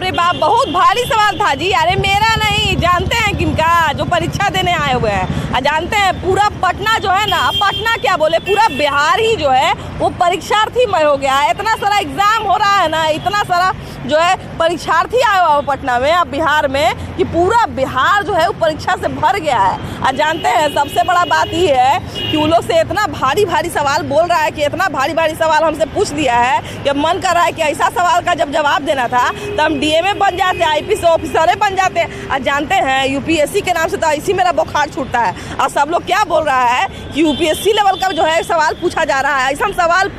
अरे बाप, बहुत भारी सवाल था जी। अरे मेरा नहीं, जानते हैं किनका, जो परीक्षा देने आए हुए हैं। जानते हैं पूरा पटना जो है ना, पटना क्या बोले, पूरा बिहार ही जो है वो परीक्षार्थीमय हो गया है। इतना सारा एग्जाम हो रहा है ना, इतना सारा जो है परीक्षार्थी आए हुआ पटना में, अब बिहार में, कि पूरा बिहार जो है वो परीक्षा से भर गया है। और जानते हैं सबसे बड़ा बात ये है कि उन लोग से इतना भारी भारी सवाल बोल रहा है कि इतना भारी भारी सवाल हमसे पूछ दिया है कि मन कर रहा है कि ऐसा सवाल का जब जवाब देना था तो हम डीएमए बन जाते, आईपीएस ऑफिसर बन जाते। और जानते हैं यूपीएससी के नाम से तो इसी मेरा बुखार छूटता है। और सब लोग क्या बोल रहा है कि यूपीएससी लेवल का जो है सवाल पूछा जा रहा है, ऐसा सवाल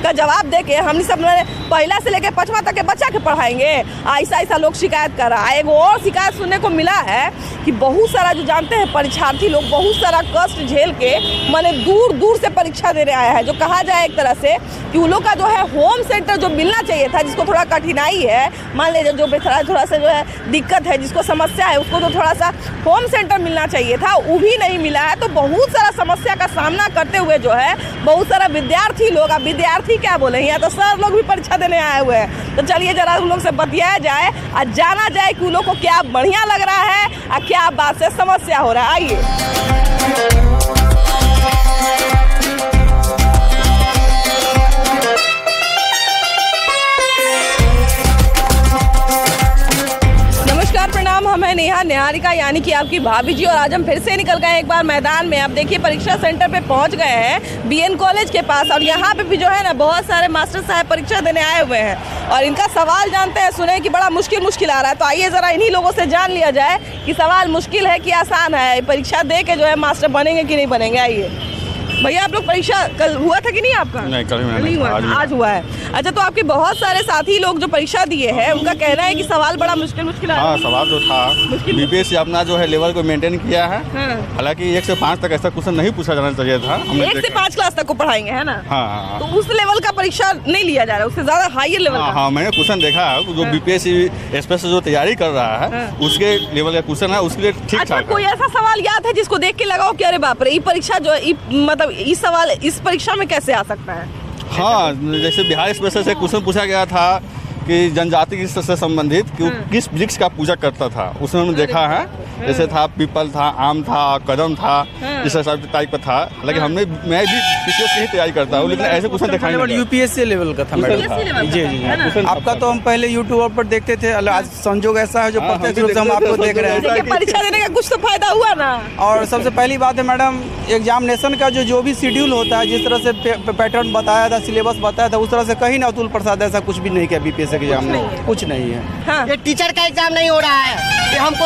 का जवाब दे के हम सब पहला से लेकर 5वां तक के बच्चा के पढ़ाएंगे। ऐसा ऐसा लोग शिकायत कर रहा है। एक और शिकायत सुनने को मिला है कि बहुत सारा जो जानते हैं परीक्षार्थी लोग बहुत सारा कष्ट झेल के माने दूर दूर से परीक्षा देने आया है। जो कहा जाए एक तरह से कि उन लोग का जो है होम सेंटर जो मिलना चाहिए था, जिसको थोड़ा कठिनाई है, मान लीजिए जो थोड़ा सा जो है दिक्कत है, जिसको समस्या है, उसको तो थोड़ा सा होम सेंटर मिलना चाहिए था, वो भी नहीं मिला है। तो बहुत सारा समस्या का सामना करते हुए जो है बहुत सारा विद्यार्थी लोग, अब विद्यार्थी क्या बोले, यहाँ तो सर लोग भी परीक्षा देने आए हुए हैं। तो चलिए जरा उन लोग से बतियाया जाए और जाना जाए कि उन लोग को क्या बढ़िया लग रहा है और क्या बात से समस्या हो रहा है। आइए। प्रणाम, हम है नेहा निहारिका यानी कि आपकी भाभी जी, और आज हम फिर से निकल गए एक बार मैदान में। आप देखिए परीक्षा सेंटर पे पहुंच गए हैं बीएन कॉलेज के पास, और यहाँ पे भी जो है ना बहुत सारे मास्टर साहब परीक्षा देने आए हुए हैं और इनका सवाल जानते हैं, सुने कि बड़ा मुश्किल आ रहा है। तो आइए जरा इन्हीं लोगों से जान लिया जाए कि सवाल मुश्किल है कि आसान है, परीक्षा दे के जो है मास्टर बनेंगे कि नहीं बनेंगे। आइए भैया, आप लोग परीक्षा कल हुआ था कि नहीं आपका? नहीं, कल नहीं हुआ, आज हुआ है। अच्छा, तो आपके बहुत सारे साथी लोग जो परीक्षा दिए हैं उनका कहना है कि सवाल बड़ा मुश्किल आ रहा है। सवाल जो था बीपीएससी अपना जो है लेवल को मेंटेन किया है। हालांकि 1 से 5 तक ऐसा क्वेश्चन नहीं पूछा जाना चाहिए था। 1 से 5 क्लास तक को पढ़ाएंगे, है ना? हाँ। तो उस लेवल का परीक्षा नहीं लिया जा रहा है, उससे ज्यादा हायर लेवल का। हाँ, मैंने क्वेश्चन देखा जो बीपीएससी स्पेशल जो तैयारी कर रहा है उसके लेवल का क्वेश्चन है, उसके लिए ठीक ठाक। कोई ऐसा सवाल याद है जिसको देख के लगाओ कि अरे बाप रे, ये परीक्षा जो मतलब इस सवाल इस परीक्षा में कैसे आ सकता है? हाँ, जैसे बिहार स्पेशल से क्वेश्चन पूछा गया था कि जनजाति से संबंधित कि किस वृक्ष का पूजा करता था, उसमें हमने देखा है। जैसे था पीपल था, आम था, कदम था, इस टाइप का था। हालांकि मैं भी बीपीएससी की तैयारी करता हूँ, लेकिन ऐसे क्वेश्चन दिखाई नहीं। यूपीएससी लेवल का था मैडम। जी। आपका तो हम पहले यूट्यूब पर देखते थे, आज संजोग ऐसा है जो प्रत्यक्ष रूप से हम आपको देख रहे हैं। परीक्षा देने का कुछ तो फायदा हुआ ना। और सबसे पहली बात है मैडम, एग्जामिनेशन का जो भी शेड्यूल होता है, जिस तरह से पैटर्न बताया था, सिलेबस बताया था, उस तरह से कहीं ना अतुल प्रसाद ऐसा कुछ भी नहीं किया बीपीएससी के एग्जाम में, कुछ नहीं है। ये टीचर का एग्जाम नहीं हो रहा है, ये हमको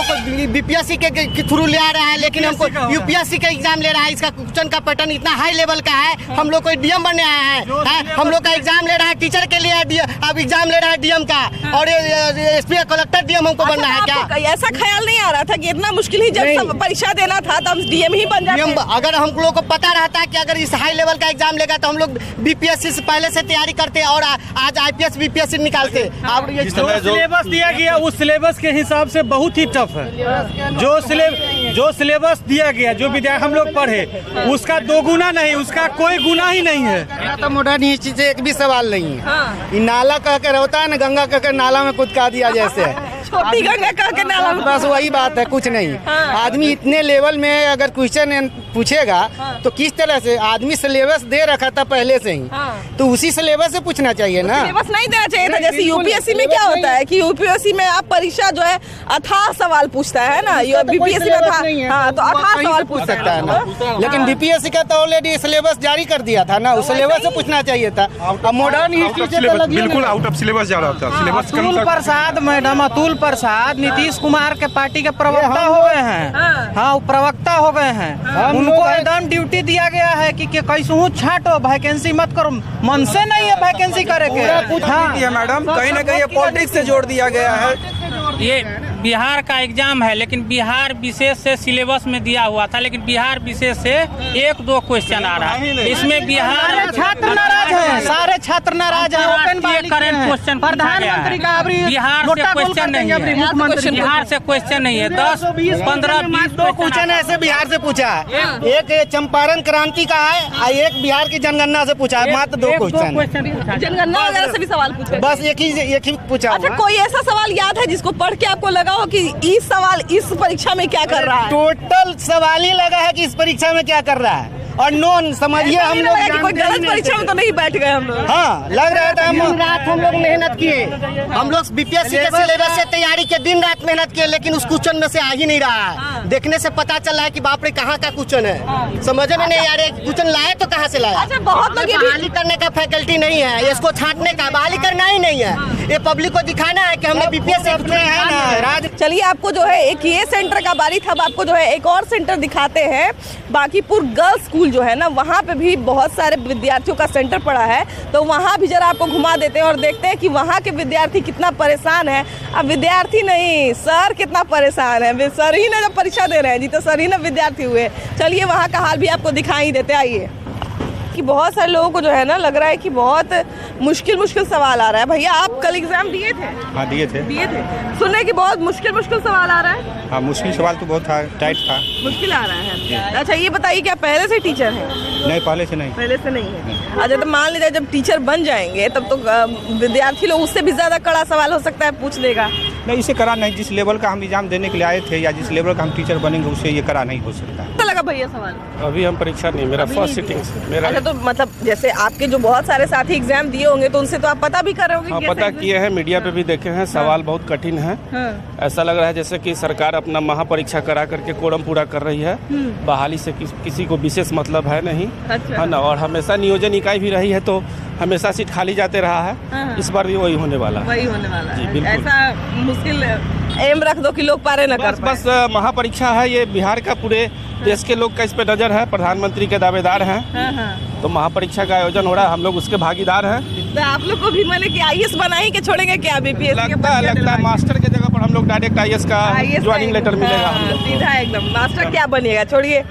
बीपीएससी के थ्रू ले आ रहा है, लेकिन हमको यूपीएससी का एग्जाम ले रहा है। इसका क्वेश्चन का पैटर्न इतना हाई लेवल का है, हम लोग कोई डीएम बनने आया है, हम लोग का एग्जाम ले रहा है टीचर के लिए, अब एग्जाम ले रहा है डीएम का, और एसपी कलेक्टर डीएम हमको बनना है क्या? ऐसा ख्याल नहीं आ रहा था कि इतना मुश्किल ही जब परीक्षा देना था तो हम डीएम ही बन जाते? अगर हम लोग को पता रहता कि अगर इस हाई लेवल का एग्जाम लेगा तो हम लोग बीपीएससी से पहले से तैयारी करते और आज आईपीएस बीपीएससी निकालते। सिलेबस दिया गया उस सिलेबस के हिसाब से बहुत ही टफ है। जो सिलेबस दिया गया, जो विद्यार्थी हम लोग पढ़े, उसका 2 गुना नहीं, उसका कोई गुना ही नहीं है। तो मॉडर्न हिस्ट्री से एक भी सवाल नहीं है। नाला कह कर होता है ना, गंगा कह कर नाला में कूद दिया जैसे छोटी गंगा कह के नाला में, बस वही बात है, कुछ नहीं। आदमी इतने लेवल में अगर क्वेश्चन पूछेगा तो किस तरह से, आदमी सिलेबस दे रखा था पहले से ही, तो उसी सिलेबस से पूछना चाहिए ना। सिलेबस नहीं देना चाहिए था। जैसे यूपीएससी में क्या होता है कि यूपीएससी में आप परीक्षा जो है अथाह सवाल पूछता है ना, बीपीएससी में था तो अथाह सवाल पूछ सकता है ना। लेकिन बीपीएससी का तो ऑलरेडी सिलेबस जारी कर दिया था ना, उस सिलेबस से पूछना चाहिए था। अब मॉडर्न हिस्ट्री से बिल्कुल आउट ऑफ सिलेबस जा रहा था। सिलेबस अतुल प्रसाद मैडम, अतुल प्रसाद नीतीश कुमार के पार्टी के प्रवक्ता हो गए हैं। हाँ, प्रवक्ता हो गए हैं। उनको एकदम ड्यूटी दिया गया है कि कैसे छाटो, वैकेंसी मत करो। मन से नहीं है वैकेंसी करे के, मैडम, कहीं ना कहीं पॉलिटिक्स से जोड़ दिया गया है। बिहार का एग्जाम है, लेकिन बिहार विशेष से सिलेबस में दिया हुआ था, लेकिन बिहार विशेष से 1-2 क्वेश्चन आ रहा है। इसमें बिहार छात्र नाराज है, सारे छात्र नाराज है। करंट क्वेश्चन प्रधानमंत्री का बिहार से क्वेश्चन नहीं है, मुख्यमंत्री बिहार से क्वेश्चन नहीं है। 10, 15, 20 क्वेश्चन ऐसे बिहार से पूछा है। एक चंपारण क्रांति का है और एक बिहार की जनगणना से पूछा है। मात्र 2 क्वेश्चन, जनगणना वगैरह से भी सवाल पूछे, बस एक ही पूछा। अच्छा, कोई ऐसा सवाल याद है जिसको पढ़ के आपको लगा हो कि इस सवाल इस परीक्षा में क्या कर रहा है? टोटल सवाल ही लगा है कि इस परीक्षा में क्या कर रहा है, और नॉन समझिए हम लोग कोई गलत परीक्षा में तो नहीं बैठ गए हम लोग। हाँ, लग रहा था। हम लोग मेहनत किए, हम लोग बीपीएससी के सिलेबस से तैयारी के दिन रात मेहनत किए, लेकिन उस क्वेश्चन में से आ ही नहीं रहा है। देखने से पता चल रहा है कि बाप रे कहाँ का क्वेश्चन है, समझ में नहीं आ रहा है। क्वेश्चन लाए तो कहाँ से लाया? अच्छा, बहुत लोग बहाली करने का फैकल्टी नहीं है, इसको छांटने का, बहाली करना ही नहीं है। ये पब्लिक को दिखाना है कि हमने बीपीएससी है। चलिए, आपको जो है एक ये सेंटर का बारी था, आपको जो है एक और सेंटर दिखाते हैं। बांकीपुर गर्ल्स स्कूल जो है ना, वहाँ पे भी बहुत सारे विद्यार्थियों का सेंटर पड़ा है, तो वहाँ भी जरा आपको घुमा देते हैं और देखते हैं कि वहाँ के विद्यार्थी कितना परेशान है। अब विद्यार्थी नहीं, सर कितना परेशान है। सर ही ना जब परीक्षा दे रहे हैं जी, तो सर ही ना विद्यार्थी हुए। चलिए वहाँ का हाल भी आपको दिखाई देते, आइए। कि बहुत सारे लोगों को जो है ना लग रहा है कि बहुत मुश्किल सवाल आ रहा है। भैया, आप कल एग्जाम दिए थे? हाँ, दिए थे। सुनने की बहुत मुश्किल सवाल आ रहा है। हाँ, मुश्किल सवाल तो बहुत था, टाइट था, मुश्किल आ रहा है। अच्छा, ये बताइए, क्या पहले से टीचर है? नहीं, पहले से नहीं। पहले से नहीं है। अच्छा, तो मान लीजिए जब टीचर बन जाएंगे तब तो विद्यार्थी लोग उससे भी ज्यादा कड़ा सवाल हो सकता है पूछ लेगा। नहीं, इसे करा नहीं। जिस लेवल का हम एग्जाम देने के लिए आए थे या जिस लेवल का हम टीचर बनेंगे उससे ये करा नहीं हो सकता। तो लगा भैया सवाल? अभी हम परीक्षा नहीं, मेरा फर्स्ट सिटिंग से मेरा। अच्छा, तो मतलब जैसे आपके जो बहुत सारे साथी एग्जाम दिए होंगे तो उनसे तो आप पता भी कर रहे होंगे? हाँ, पता किए हैं, मीडिया पे भी देखे हैं। सवाल बहुत कठिन है। ऐसा लग रहा है जैसे कि सरकार अपना महापरीक्षा करा करके कोरम पूरा कर रही है। बहाली से किसी को विशेष मतलब है नहीं, है ना। और हमेशा नियोजन इकाई भी रही है तो हमेशा सीट खाली जाते रहा है। इस बार भी वही होने वाला है। ऐसा मुश्किल एम रख दो कि लोग पारे न कर पाए। बस महापरीक्षा है ये, बिहार का पूरे देश के लोग का इस पे नजर है। प्रधानमंत्री के दावेदार हैं। तो महापरीक्षा का आयोजन हो रहा है, हम लोग उसके भागीदार हैं। तो आप लोग को भी मैंने कि आईएएस बना ही के छोड़ेंगे क्या? बीपीएससी लगता है मास्टर के जगह पर हम लोग डायरेक्ट आईएएस का ज्वाइनिंग लेटर मिलेगा हम लोग सीधा एकदम। मास्टर क्या बनिएगा? छोड़िए,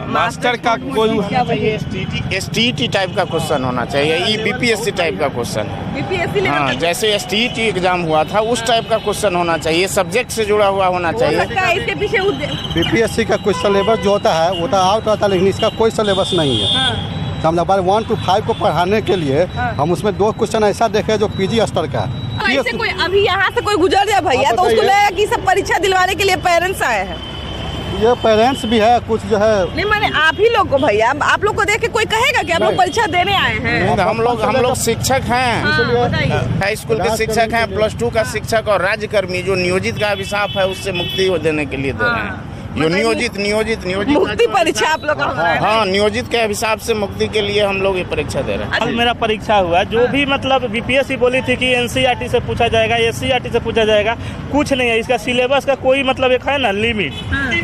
मास्टर का कोई एसटीईटी टाइप का क्वेश्चन होना चाहिए। ये बीपीएससी टाइप का क्वेश्चन, बीपीएससी हाँ, जैसे एसटीईटी एग्जाम हुआ था उस टाइप का क्वेश्चन होना चाहिए, सब्जेक्ट से जुड़ा हुआ होना चाहिए। इसके पीछे बीपीएससी का कुछ सिलेबस जो होता है वो तो आउट होता है, लेकिन इसका कोई सिलेबस नहीं है। हम नंबर 1 to 5 को पढ़ाने के लिए हम उसमें 2 क्वेश्चन ऐसा देखे जो पीजी स्तर का है। ऐसे कोई अभी यहाँ से कोई गुजर जाए भैया तो उसको लगेगा कि सब परीक्षा दिलवाने के लिए पेरेंट्स आए हैं। ये पेरेंट्स भी है कुछ जो है। नहीं, मैंने आप ही लोग को भैया, आप लोग को देख के कोई कहेगा कि आप लोग परीक्षा देने आए हैं? हम लोग शिक्षक हैं, हाई स्कूल के शिक्षक हैं, +2 का शिक्षक और राज्यकर्मी जो नियोजित का अभिशाप है उससे मुक्ति देने के लिए दे रहे हैं। जो नियोजित मुक्ति परीक्षा आप लोग? हाँ, नियोजित के अभिशाप से मुक्ति के लिए हम लोग ये परीक्षा दे रहे हैं। कल मेरा परीक्षा हुआ, जो भी मतलब बीपीएससी बोली थी कि एनसीईआरटी से पूछा जाएगा, एससीईआरटी से पूछा जाएगा, कुछ नहीं है। इसका सिलेबस का कोई मतलब एक है ना लिमिट।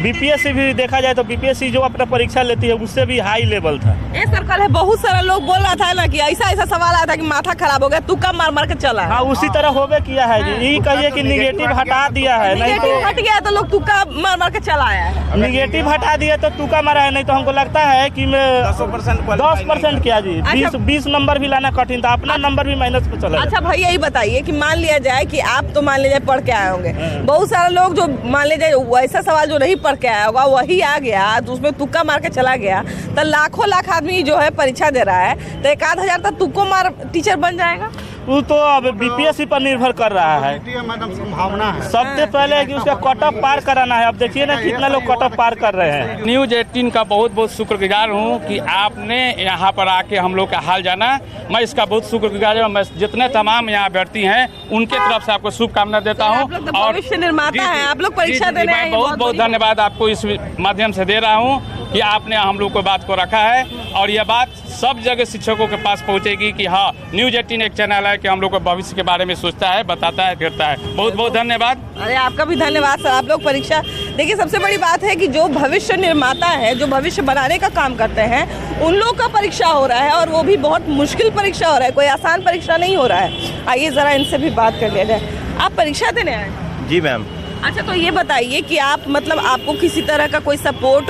बीपीएससी भी देखा जाए तो बीपीएससी जो अपना परीक्षा लेती है उससे भी हाई लेवल था। ये सर्कल है, बहुत सारा लोग बोल रहा था ना कि ऐसा सवाल आया था कि माथा खराब हो गया, तुक्का मार के चला। हाँ, उसी तरह होवे किया है जी। ये कहिए कि निगेटिव हटा दिया है, नहीं तो हट गया तो लोग तुक्का मार के चला आया है। निगेटिव हटा दिया तो तुक्का मारा है, नहीं तो हमको लगता है कि मैं 10% क्या जी, 20 नंबर भी लाना कठिन था, अपना नंबर भी माइनस पे चला। अच्छा भैया, यही बताइए कि मान लिया जाए कि आप तो मान लीजिए पढ़ के आए होंगे, बहुत सारे लोग जो मान लीजिए वैसा सवाल जो नहीं पढ़ के आया होगा वही आ गया तो उसमें तुक्का मार के चला गया, तो लाखों लाख आदमी जो है परीक्षा दे रहा है, तो 1,000 तक तुक्को मार टीचर बन जाएगा। वो तो अब बीपीएससी पर निर्भर कर रहा है। संभावना है सबसे पहले कि उसका कट ऑफ पार कराना है। अब देखिए ना कितना लोग कट ऑफ पार कर रहे हैं। न्यूज़ 18 का बहुत बहुत शुक्रगुजार हूँ कि आपने यहाँ पर आके हम लोग का हाल जाना। मैं इसका बहुत शुक्रगुजार हूँ। मैं जितने तमाम यहाँ अभ्यर्थी हैं उनके तरफ से आपको शुभकामना देता हूँ। और भविष्य निर्माता है, आप लोग परीक्षा देने आए हैं। बहुत बहुत धन्यवाद आपको इस माध्यम से दे रहा हूँ कि आपने हम लोग को बात को रखा है और यह बात सब जगह शिक्षकों के पास पहुँचेगी कि हाँ, न्यूज़ 18 एक चैनल है कि हम लोग को भविष्य के बारे में सोचता है, बताता है, करता है। बहुत बहुत धन्यवाद। अरे आपका भी धन्यवाद सर। आप लोग परीक्षा देखिए, सबसे बड़ी बात है कि जो भविष्य निर्माता है, जो भविष्य बनाने का काम करते हैं, उन लोग का परीक्षा हो रहा है और वो भी बहुत मुश्किल परीक्षा हो रहा है, कोई आसान परीक्षा नहीं हो रहा है। आइए ज़रा इनसे भी बात कर लिया जाए। आप परीक्षा देने आए? जी मैम। अच्छा, तो ये बताइए कि आप मतलब आपको किसी तरह का कोई सपोर्ट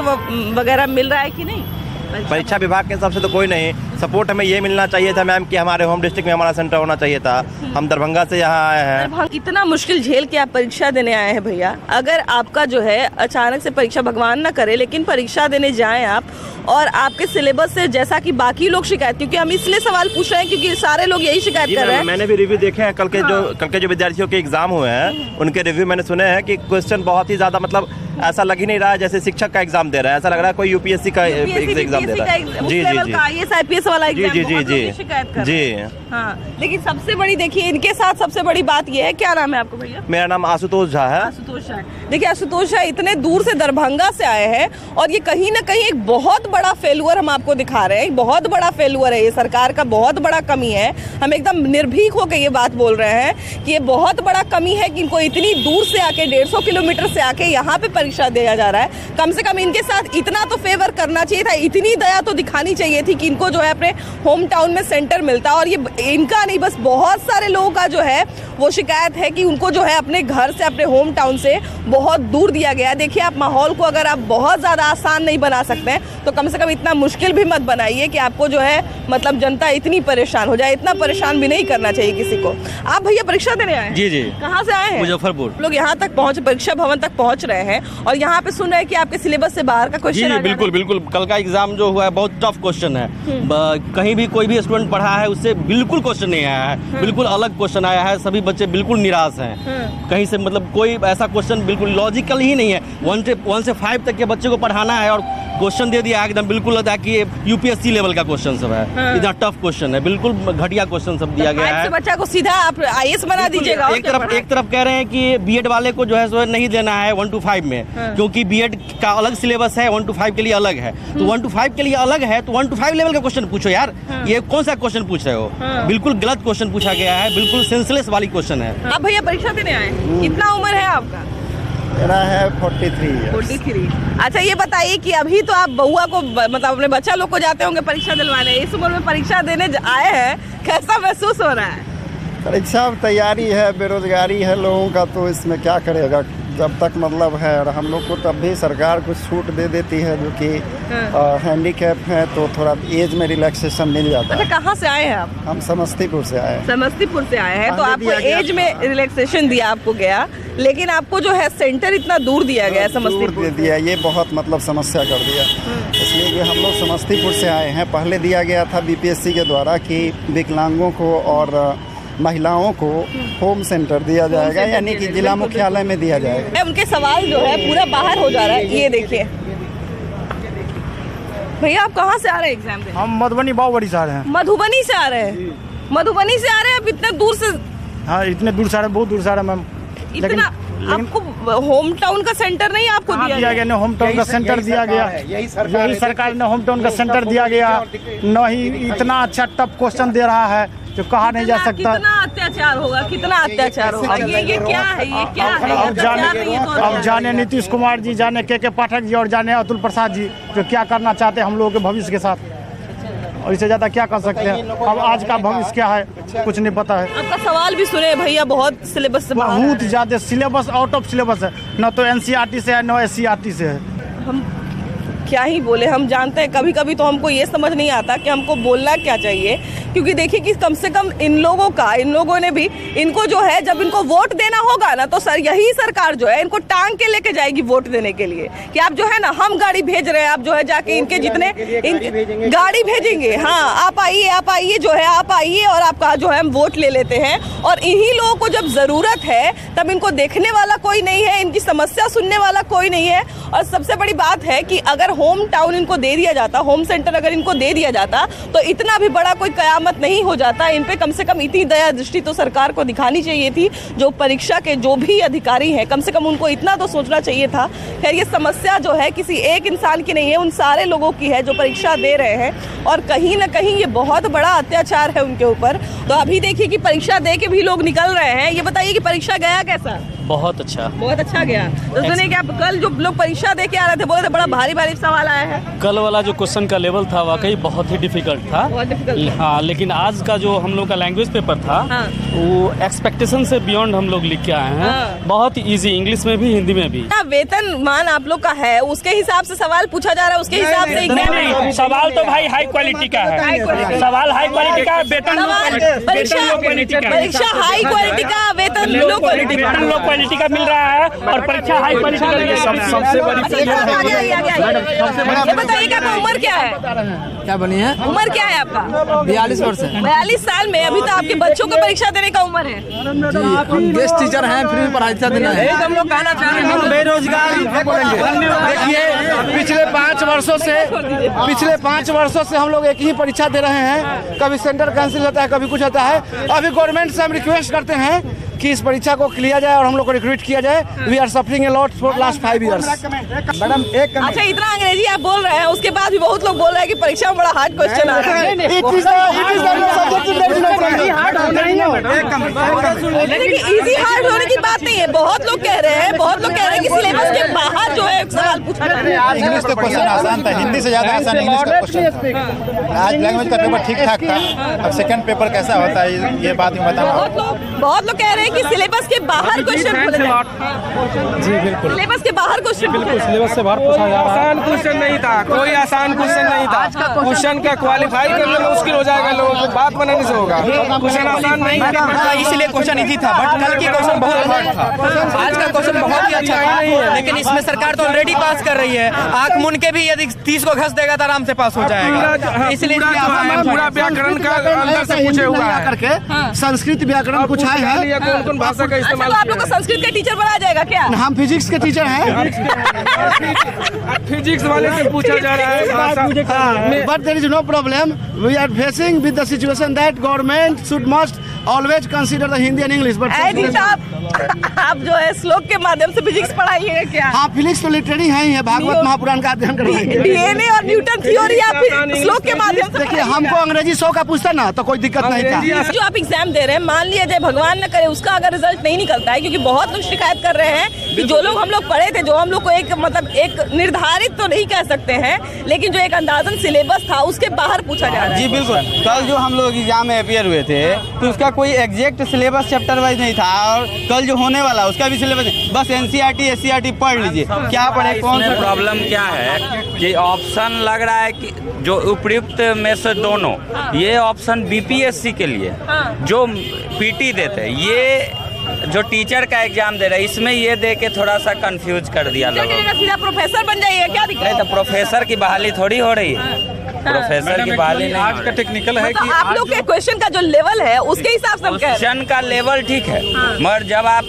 वगैरह मिल रहा है कि नहीं? परीक्षा विभाग के हिसाब से तो कोई नहीं सपोर्ट। हमें ये मिलना चाहिए था मैम कि हमारे होम डिस्ट्रिक्ट में हमारा सेंटर होना चाहिए था। हम दरभंगा से यहाँ आए हैं। इतना मुश्किल झेल के आप परीक्षा देने आए हैं भैया, अगर आपका जो है अचानक से परीक्षा, भगवान ना करे, लेकिन परीक्षा देने जाएं आप और आपके सिलेबस से, जैसा कि बाकी लोग शिकायत, क्योंकि हम इसलिए सवाल पूछ रहे हैं क्योंकि सारे लोग यही शिकायत कर रहे हैं। मैंने भी रिव्यू देखे हैं कल के जो विद्यार्थियों के एग्जाम हुए हैं उनके रिव्यू मैंने सुने हैं कि क्वेश्चन बहुत ही ज्यादा, मतलब ऐसा लग ही नहीं रहा है जैसे शिक्षक का एग्जाम दे रहा है, ऐसा लग रहा है कोई यूपीएससी का एग्जाम दे रहा है। जी IAS IPS वाला एग्जाम शिकायत कर रहे हैं। हाँ, लेकिन सबसे बड़ी देखिए इनके साथ सबसे बड़ी बात ये है, क्या नाम है आपको भैया? मेरा नाम आशुतोष झा है। आशुतोष झा, देखिए आशुतोष झा इतने दूर से दरभंगा से आए हैं और ये कहीं ना कहीं एक बहुत बड़ा फेलुअर हम आपको दिखा रहे हैं। बहुत बड़ा फेलुअर है ये, सरकार का बहुत बड़ा कमी है। हम एकदम निर्भीक होकर ये बात बोल रहे हैं कि ये बहुत बड़ा कमी है कि इनको इतनी दूर से आके 150 किलोमीटर से आके यहाँ पे परीक्षा दिया जा रहा है। कम से कम इनके साथ इतना तो फेवर करना चाहिए था, इतनी दया तो दिखानी चाहिए थी कि इनको जो है अपने होम टाउन में सेंटर मिलता। और ये इनका नहीं, बस बहुत सारे लोगों का जो है वो शिकायत है कि उनको जो है अपने घर से, अपने होम टाउन से बहुत दूर दिया गया। देखिए आप माहौल को अगर आप बहुत ज़्यादा आसान नहीं बना सकते हैं तो कम से कम इतना मुश्किल भी मत बनाइए कि आपको जो है मतलब जनता इतनी परेशान हो जाए। इतना परेशान भी नहीं करना चाहिए किसी को। आप भैया परीक्षा देने आए हैं? जी। कहाँ से आए हैं? मुजफ्फरपुर। लोग यहाँ तक पहुँचे, परीक्षा भवन तक पहुँच रहे हैं और यहाँ पे सुन रहे हैं कि आपके सिलेबस से बाहर का क्वेश्चन। बिल्कुल। कल का एग्जाम जो हुआ है बहुत टफ क्वेश्चन है। कहीं भी कोई भी स्टूडेंट पढ़ा है उससे बिल्कुल क्वेश्चन नहीं आया है, बिल्कुल अलग क्वेश्चन आया है। सभी बच्चे बिल्कुल निराश हैं। कहीं से मतलब कोई ऐसा क्वेश्चन बिल्कुल लॉजिकल ही नहीं है। 1 से 5 तक के बच्चे को पढ़ाना है और क्वेश्चन दे दिया एकदम बिल्कुल लगा कि यूपीएससी लेवल का क्वेश्चन सब है। इतना टफ क्वेश्चन है, बिल्कुल घटिया क्वेश्चन सब दिया गया है। बच्चा को सीधा आप IAS बना दीजिएगा। एक तरफ कह रहे हैं कि बीएड वाले को जो है सो नहीं देना है 1 to 5 में, क्योंकि बीएड का अलग सिलेबस है, 1 to 5 के लिए अलग है। तो 1 to 5 के लिए अलग है तो 1 to 5 लेवल का क्वेश्चन पूछो यार। ये कौन सा क्वेश्चन पूछ रहे हो? बिल्कुल गलत क्वेश्चन पूछा गया है, बिल्कुल सेंसलेस वाली क्वेश्चन है। आप भैया परीक्षा देने आए, कितना उम्र है आपका? मेरा है 43। अच्छा ये बताइए कि अभी तो आप बउआ को मतलब अपने बच्चा लोग को जाते होंगे परीक्षा दिलवाने, इस उम्र में परीक्षा देने आए हैं, कैसा महसूस हो रहा है? परीक्षा तैयारी है, बेरोजगारी है लोगों का, तो इसमें क्या करेगा जब तक मतलब है। और हम लोग को तब भी सरकार कुछ छूट दे देती है जो कि हैंडीकैप है, तो थोड़ा एज में रिलैक्सेशन मिल जाता है। अच्छा कहाँ से आए हैं आप? हम समस्तीपुर से आए हैं। समस्तीपुर से आए हैं, तो आपको एज में रिलैक्सेशन दिया आपको गया, लेकिन आपको जो है सेंटर इतना दूर दिया गया है समस्तीपुर दे दिया, ये बहुत मतलब समस्या कर दिया। इसलिए कि हम लोग समस्तीपुर से आए हैं। पहले दिया गया था बीपीएससी के द्वारा कि विकलांगों को और महिलाओं को होम सेंटर दिया जाएगा, यानी कि जिला मुख्यालय में दिया जाएगा। उनके सवाल जो है पूरा बाहर हो जा रहा है। ये देखिए भैया आप कहाँ से आ रहे हैं एग्जाम देने? हम मधुबनी बाहुबड़ी से आ रहे हैं। मधुबनी से आ रहे हैं? मधुबनी से आ रहे हैं आप इतने दूर से? हाँ इतने दूर से आ रहे हैं, बहुत दूर से आ रहे हैं मैम। इतना आपको होम टाउन का सेंटर नहीं आपको दिया गया? होम टाउन का सेंटर दिया गया, यही सरकार ने होम टाउन का सेंटर दिया गया। न ही इतना अच्छा टफ क्वेश्चन दे रहा है जो कहा नहीं जा सकता। कितना अत्याचार होगा, कितना अत्याचार होगा। ये क्या है, ये क्या है? अब जाने नीतीश कुमार जी, जाने के पाठक जी और जाने अतुल प्रसाद जी जो क्या करना चाहते हैं हम लोगों के भविष्य के साथ, और इससे ज्यादा क्या कर सकते हैं। अब आज का भविष्य क्या है कुछ नहीं पता है। आपका सवाल भी सुने भैया, बहुत सिलेबस से बाहर है। बहुत ज्यादा सिलेबस आउट ऑफ सिलेबस है, न तो एनसीईआरटी से है न SCERT से है। हम क्या ही बोले, हम जानते हैं कभी कभी तो हमको ये समझ नहीं आता कि हमको बोलना क्या चाहिए, क्योंकि देखिए कि कम से कम इन लोगों ने भी, इनको जो है जब इनको वोट देना होगा ना तो सर यही सरकार जो है इनको टांग के लेके जाएगी वोट देने के लिए कि आप जो है ना, हम गाड़ी भेज रहे हैं, आप जो है जाके इनके जितने गाड़ी भेजेंगे, हाँ आप आइए जो है आप आइए और आपका जो है हम वोट ले लेते हैं। और इन्हीं लोगों को जब जरूरत है तब इनको देखने वाला कोई नहीं है, इनकी समस्या सुनने वाला कोई नहीं है। और सबसे बड़ी बात है कि अगर होम टाउन इनको दे दिया जाता, होम सेंटर अगर इनको दे दिया जाता तो इतना भी बड़ा कोई कयामत नहीं हो जाता। इन पे कम से कम इतनी दया दृष्टि तो सरकार को दिखानी चाहिए थी। जो परीक्षा के जो भी अधिकारी हैं कम से कम उनको इतना तो सोचना चाहिए था। खैर ये समस्या जो है किसी एक इंसान की नहीं है, उन सारे लोगों की है जो परीक्षा दे रहे हैं और कहीं ना कहीं ये बहुत बड़ा अत्याचार है उनके ऊपर। तो अभी देखिए कि परीक्षा दे के भी लोग निकल रहे हैं। ये बताइए कि परीक्षा गया कैसा? बहुत अच्छा गया। तो सुनिए कि आप कल जो लोग परीक्षा दे के आ रहे थे बोले थे बड़ा भारी भारी सवाल आया है? कल वाला जो क्वेश्चन का लेवल था वाकई बहुत ही डिफिकल्ट था। हाँ, लेकिन आज का जो हम लोग का लैंग्वेज पेपर था वो एक्सपेक्टेशन से बियॉन्ड हम लोग लिख के आए हैं। बहुत इजी, इंग्लिश में भी हिंदी में भी। वेतनमान आप लोग का है, उसके हिसाब से सवाल पूछा जा रहा है, उसके हिसाब से नहीं, सवाल तो भाई हाई क्वालिटी का है। सवाल हाई क्वालिटी का, वेतन परीक्षा हाई क्वालिटी का, वेतन लो क्वालिटी का, लो क्वालिटी का मिल रहा है और परीक्षा हाई क्वालिटी का। सबसे बड़ी ये बताइए कि आपका उम्र क्या है? क्या बनी है? उम्र क्या है आपका? 42 वर्ष है। 42 साल में अभी तो आपके बच्चों को परीक्षा देने का उम्र है। हम गेस्ट टीचर हैं, फ्री में पढ़ाई देना है। हम लोग कहना चाह रहे हैं हम बेरोजगार। देखिए पिछले 5 वर्षों से हम लोग एक ही परीक्षा दे रहे हैं। कभी सेंटर कैंसिल होता है, कभी कुछ होता है। अभी गवर्नमेंट से हम रिक्वेस्ट करते हैं कि इस परीक्षा को क्लियर जाए और हम लोग को रिक्रूट किया जाए। We are suffering a lot for last 5 years। Madam एक अच्छा, इतना अंग्रेजी आप बोल रहे हैं, उसके बाद भी बहुत लोग बोल रहे हैं कि परीक्षा में बड़ा हार्ड क्वेश्चन आ रहा है। देखिए इजी हार्ड होने की बात नहीं है। बहुत लोग कह रहे हैं कि सिलेबस के बाहर जो है सवाल पूछा जा रहा है। इंग्लिश का क्वेश्चन आसान था, हिंदी से ज्यादा आसान इंग्लिश का क्वेश्चन। आज लैंग्वेज का पेपर ठीक ठाक था। अब सेकंड पेपर कैसा होता है ये बात मैं बताऊँ। बहुत लोग कह रहे हैं कि सिलेबस के बाहर क्वेश्चन पूछे जा जी बिल्कुल, सिलेबस के बाहर क्वेश्चन बिल्कुल सिलेबस से बाहर पूछा जा रहा है। आसान क्वेश्चन नहीं था, कोई आसान क्वेश्चन नहीं था। क्वेश्चन का क्वालिफाई करना मुश्किल हो जाएगा, लोगों को बात बनाने से होगा। क्वेश्चन आसान नहीं था, इसलिए क्वेश्चन इजी था, बट कल की क्वेश्चन बहुत हार्ड था। आज का क्वेश्चन बहुत ही अच्छा था, लेकिन इसमें सरकार तो ऑलरेडी पास कर रही है। आंख मुन के भी यदि 30 को घस देगा तो आराम से पास हो जाएगा। इसलिए पूरा व्याकरण का अंदर से पूछे हुआ है करके संस्कृत व्याकरण कुछ आए हैं। कौन भाषा का इस्तेमाल? तो आप लोग को संस्कृत के टीचर बना जाएगा क्या? हम फिजिक्स के टीचर हैं। फिजिक्स वाले से पूछा जा रहा है, but there is no problem. We are facing with the situation that government should must always consider the Hindi and English. But आप जो है श्लोक के माध्यम से फिजिक्स पढ़ाइएगा क्या? हाँ, फिजिक्स तो लिटरेरी है, भागवत महापुराण का अध्ययन करवाएंगे। डीएनए और न्यूटन थ्योरी आप श्लोक के माध्यम से। देखिए हमको अंग्रेजी 100 का पूछता ना तो कोई दिक्कत नहीं था। जो आप एग्जाम दे रहे हैं, मान लिया जाए भगवान न करे उसका अगर रिजल्ट नहीं निकलता है, क्योंकि बहुत लोग शिकायत कर रहे हैं कि जो लोग हम लोग पढ़े थे, जो हम लोग को एक मतलब एक निर्धारित तो नहीं कह सकते हैं, लेकिन जो एक अंदाजन सिलेबस था उसके बाहर पूछा जा रहा है। जी बिल्कुल, कल जो हम लोग एग्जाम में अपियर हुए थे तो उसका कोई एग्जैक्ट सिलेबस चैप्टर वाइज नहीं था, और कल जो होने वाला उसका भी सिलेबस नहीं। बस एनसीईआरटी एससीईआरटी पढ़ लीजिए, क्या पढ़े कौन सा। प्रॉब्लम क्या है कि ऑप्शन लग रहा है कि जो उपयुक्त में से दोनों, ये ऑप्शन बीपीएससी के लिए जो पीटी देते हैं, ये जो टीचर का एग्जाम दे रहे हैं, इसमें ये दे के थोड़ा सा कंफ्यूज कर दिया लोगों को। सीधा प्रोफेसर बन जाइए क्या दिक्कत? नहीं तो प्रोफेसर की बहाली थोड़ी हो रही है, प्रोफेसर की बहाली नहीं। आज का टेक्निकल है कि आप लोग के क्वेश्चन का जो लेवल है उसके हिसाब से क्वेश्चन का लेवल ठीक है, मगर जब आप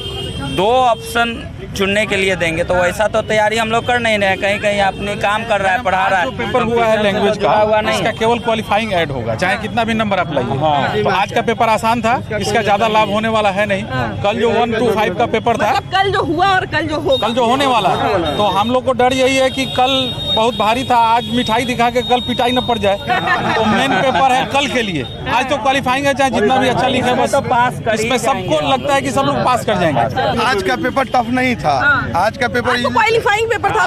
2 ऑप्शन चुनने के लिए देंगे तो वैसा तो तैयारी हम लोग कर नहीं रहे। कहीं कहीं अपने काम कर रहा है, पढ़ा रहा है। पेपर हुआ है लैंग्वेज का, हुआ नहीं, इसका केवल क्वालिफाइंग ऐड होगा, चाहे कितना भी नंबर आप लाइए। तो आज का पेपर आसान था, इसका ज्यादा लाभ होने वाला है नहीं। कल जो 1 to 5 का पेपर था, कल जो हुआ और कल जो होगा, कल जो होने वाला है, तो हम लोग को डर यही है कि कल बहुत भारी था, आज मिठाई दिखा के कल पिटाई न पड़ जाए। तो मेन पेपर है कल के लिए। आज तो क्वालिफाइंग है, चाहे जितना भी अच्छा लिखे बस पास। इसमें सबको लगता है कि सब लोग पास कर जाएंगे। आज का पेपर टफ नहीं था, आज का पेपर क्वालिफाइंग पेपर था,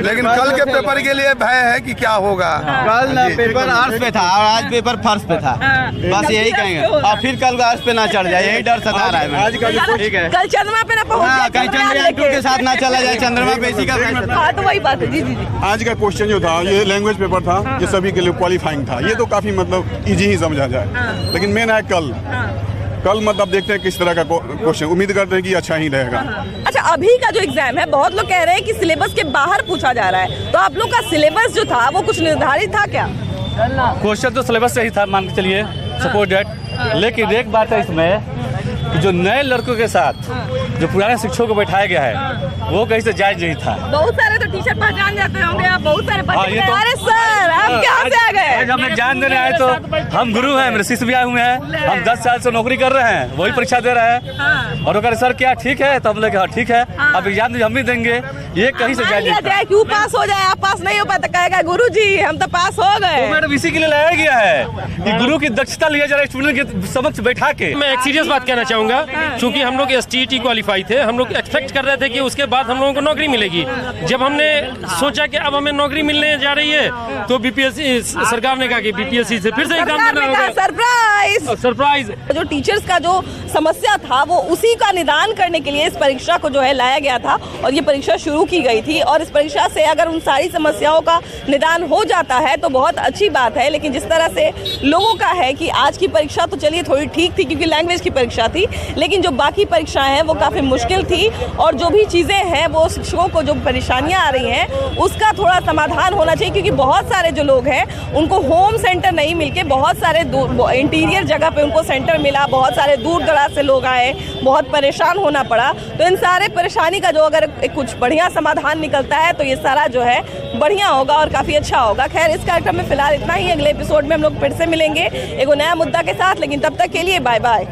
लेकिन कल के पेपर के लिए भय है कि क्या होगा। कल पेपर आर्ट्स पे था और आज पेपर फर्स्ट पे था, बस यही कहेंगे। और फिर कल आर्ट्स पे ना चढ़ जाए, यही डर सता रहा है। ठीक है, कल चंद्रमा पे ना पहुंच, कहीं चंद्रयान 2 के साथ ना चला जाए, चंद्रमा पे इसी का। हाँ तो वही बात है। जी जी जी, आज का क्वेश्चन जो था ये लैंग्वेज पेपर था, ये सभी के लिए क्वालिफाइंग था। ये तो काफी मतलब इजी ही समझा जाए, लेकिन मेन है कल मतलब देखते हैं किस तरह का क्वेश्चन। उम्मीद करते हैं कि अच्छा ही रहेगा। अच्छा, अभी का जो एग्जाम है बहुत लोग कह रहे हैं कि सिलेबस के बाहर पूछा जा रहा है, तो आप लोग का सिलेबस जो था वो कुछ निर्धारित था क्या? क्वेश्चन तो सिलेबस से ही था, मान के चलिए सपोज डेट। लेकिन एक बात है इसमें कि जो नए लड़कों के साथ जो पुराने शिक्षकों को बैठाया गया है वो कहीं से जायज नहीं था। बहुत सारे तो टीचर पहचान जाते होंगे, आप बहुत सारे बच्चे। तो, अरे सर आप कहाँ से आ गए? जब हम एग्जाम देने आए तो हम गुरु हैं, मेरे शिष्य भी आए हुए हैं। हम 10 साल से नौकरी कर रहे हैं, वही परीक्षा दे रहे हैं। और अगर सर क्या ठीक है तो हम लोग हाँ ठीक है, अब एग्जाम हम भी देंगे। ये कहीं से जाए क्यों पास हो जाए, आप पास नहीं हो पाए तो कहेगा गुरुजी हम तो पास हो गए। मैडम इसी के लिए लाया गया है कि गुरु की दक्षता लिया जाए स्टूडेंट के समक्ष बैठा के। मैं एक सीरियस बात कहना चाहूंगा, क्योंकि हम लोग STET क्वालिफाई थे, हम लोग एक्सपेक्ट कर रहे थे कि उसके बाद हम लोगों को नौकरी मिलेगी। जब हमने सोचा कि अब हमें नौकरी मिलने जा रही है तो BPSC सरकार ने कहा कि BPSC से फिर से एग्जाम देना होगा। सरप्राइज। जो टीचर्स का जो समस्या था वो उसी का निदान करने के लिए इस परीक्षा को जो है लाया गया था और ये परीक्षा शुरू की गई थी। और इस परीक्षा से अगर उन सारी समस्याओं का निदान हो जाता है तो बहुत अच्छी बात है। लेकिन जिस तरह से लोगों का है कि आज की परीक्षा तो चलिए थोड़ी ठीक थी क्योंकि लैंग्वेज की परीक्षा थी, लेकिन जो बाकी परीक्षाएं हैं वो काफ़ी मुश्किल थी और जो भी चीज़ें हैं वो शिक्षकों को जो परेशानियां आ रही हैं उसका थोड़ा समाधान होना चाहिए। क्योंकि बहुत सारे जो लोग हैं उनको होम सेंटर नहीं मिलके बहुत सारे इंटीरियर जगह पे उनको सेंटर मिला, बहुत सारे दूर दराज से लोग आए, बहुत परेशान होना पड़ा। तो इन सारे परेशानी का जो अगर कुछ बढ़िया समाधान निकलता है तो ये सारा जो है बढ़िया होगा और काफ़ी अच्छा होगा। खैर इस कार्यक्रम में फिलहाल इतना ही, अगले एपिसोड में हम लोग फिर से मिलेंगे एक नया मुद्दा के साथ, लेकिन तब तक के लिए बाय बाय।